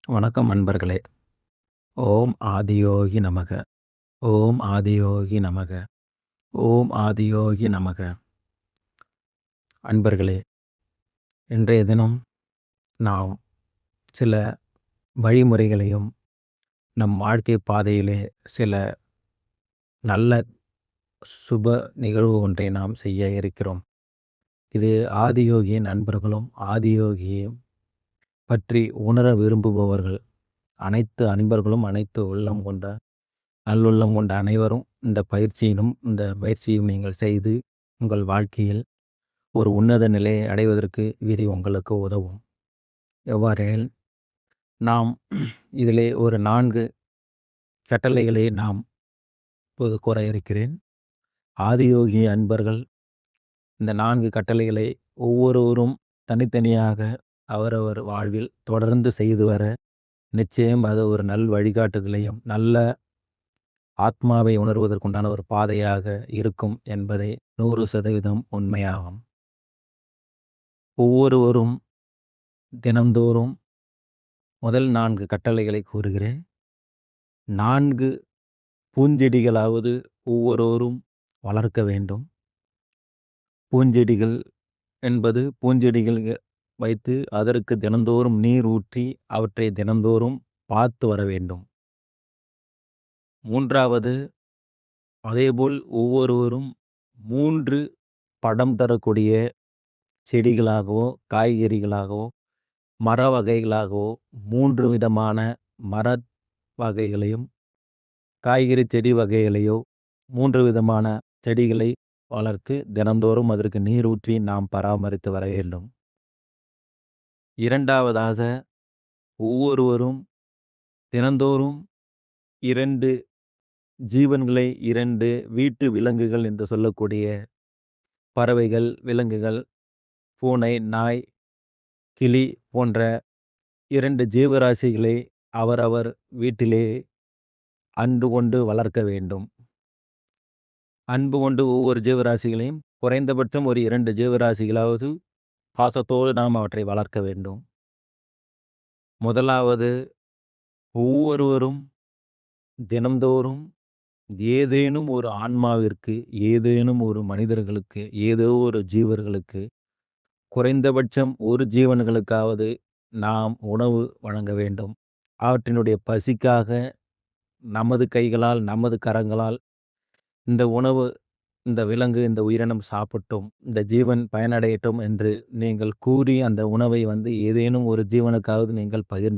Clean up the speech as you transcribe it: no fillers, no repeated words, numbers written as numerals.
வணக்கம் நண்பர்களே. ஓம் ஆதியோகி நமக. ஓம் ஆதியோகி நமக. ஓம் ஆதியோகி நமக. அன்பர்களே, இன்றைய தினம் நாம் சில வழிமுறைகளையும், நம் வாழ்க்கை பாதையிலே சில நல்ல சுப நிகழ்வு ஒன்றை நாம் செய்ய இருக்கிறோம். இது ஆதியோகியின் நண்பர்களும், ஆதியோகியையும் பற்றி உணர விரும்புபவர்கள் அனைத்து அன்பர்களும், அனைத்து உள்ளம் கொண்ட நல்லுள்ளம் கொண்ட அனைவரும் இந்த பயிற்சியும் நீங்கள் செய்து உங்கள் வாழ்க்கையில் ஒரு உன்னத நிலையை அடைவதற்கு இது உங்களுக்கு உதவும். எவ்வாறெனில், நாம் இதிலே ஒரு 4 கட்டளைகளை நாம் இப்போது கூற இருக்கிறேன். ஆதியோகி அன்பர்கள் இந்த 4 கட்டளைகளை ஒவ்வொருவரும் தனித்தனியாக அவரவர் வாழ்வில் தொடர்ந்து செய்து வர நிச்சயம் அது ஒரு நல் வழிகாட்டுதலையும், நல்ல ஆத்மாவை உணர்வதற்குண்டான ஒரு பாதையாக இருக்கும் என்பதை 100% உண்மையாகும். ஒவ்வொருவரும் தினந்தோறும் முதல் 4 கட்டளைகளை கூறுகிறேன். 4 பூஞ்செடிகளாவது ஒவ்வொருவரும் வளர்க்க வேண்டும். பூஞ்செடிகள் என்பது பூஞ்செடிகள் வைத்து அதற்கு தினந்தோறும் நீர் ஊற்றி அவற்றை தினந்தோறும் பார்த்து வர வேண்டும். 3வது, அதேபோல் ஒவ்வொருவரும் 3 படம் தரக்கூடிய செடிகளாகவோ, காய்கறிகளாகவோ, மர வகைகளாகவோ 3 விதமான மர வகைகளையும், காய்கறி செடி வகைகளையோ 3 விதமான செடிகளை வளர்த்து தினந்தோறும் அதற்கு நீர் ஊற்றி நாம் பராமரித்து வர வேண்டும். 2வதாக, ஒவ்வொருவரும் தினந்தோறும் 2 ஜீவன்களை, 2 வீட்டு விலங்குகள் என்று சொல்லக்கூடிய பறவைகள், விலங்குகள், பூனை, நாய், கிளி போன்ற 2 ஜீவராசிகளை அவரவர் வீட்டிலே அன்பு கொண்டு வளர்க்க வேண்டும். அன்பு கொண்டு ஒவ்வொரு ஜீவராசிகளையும் குறைந்தபட்சம் ஒரு 2 ஜீவராசிகளாவது பாசத்தோடு நாம் அவற்றை வளர்க்க வேண்டும். முதலாவது, ஒவ்வொருவரும் தினந்தோறும் ஏதேனும் ஒரு ஆன்மாவிற்கு, ஏதேனும் ஒரு மனிதர்களுக்கு, ஏதோ ஒரு ஜீவர்களுக்கு குறைந்தபட்சம் ஒரு ஜீவன்களுக்காவது நாம் உணவு வழங்க வேண்டும். அவற்றினுடைய பசிக்காக நமது கைகளால், நமது கரங்களால் இந்த உணவு, இந்த விலங்கு, இந்த உயிரினம் சாப்பிட்டும், இந்த ஜீவன் பயனடையட்டும் என்று நீங்கள் கூறி அந்த உணவை ஏதேனும் ஒரு ஜீவனுக்காவது நீங்கள் பகிர்ந்து